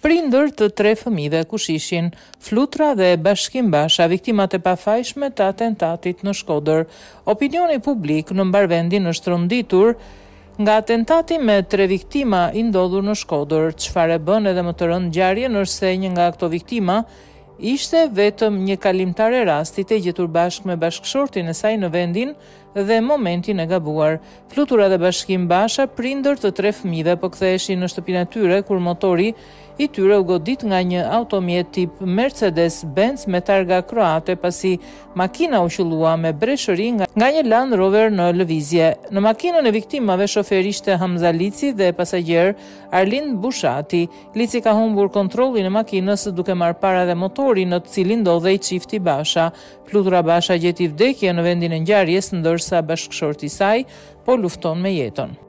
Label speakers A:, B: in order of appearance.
A: Prindër të 3 fëmijëve kush ishin Flutra dhe Bashkim Basha, viktimat e pafajshme të atentatit në Shkodër. Opinioni publik në mbarvendin është rënditur nga atentati me 3 viktima i ndodhur në Shkodër. Çfarë bën edhe më të rënd ngjarjen është se një nga këto viktima ishte vetëm një kalimtar e rastit e gjetur bashkë me bashkëshortin e saj në vendin dhe momentin e gabuar. Flutura dhe Bashkim Basha, prindër të 3 fëmijëve, po ktheheshin në shtëpinë e tyre kur motori i tyre u godit nga një automjet tip Mercedes-Benz me targa kroate pasi makina u qëllua me breshëri nga një Land Rover në lëvizje. Në makinën e viktimave shofer ishte Hamza Lici dhe pasagjer Arlind Bushati. Lici ka humbur kontrollin e makinës duke marrë para dhe motori në të cilin ndodhej çifti Basha. Flutura Basha gjeti vdekje në vendin e ngjarjes ndërsa bashkëshorti i saj po lufton me jetën.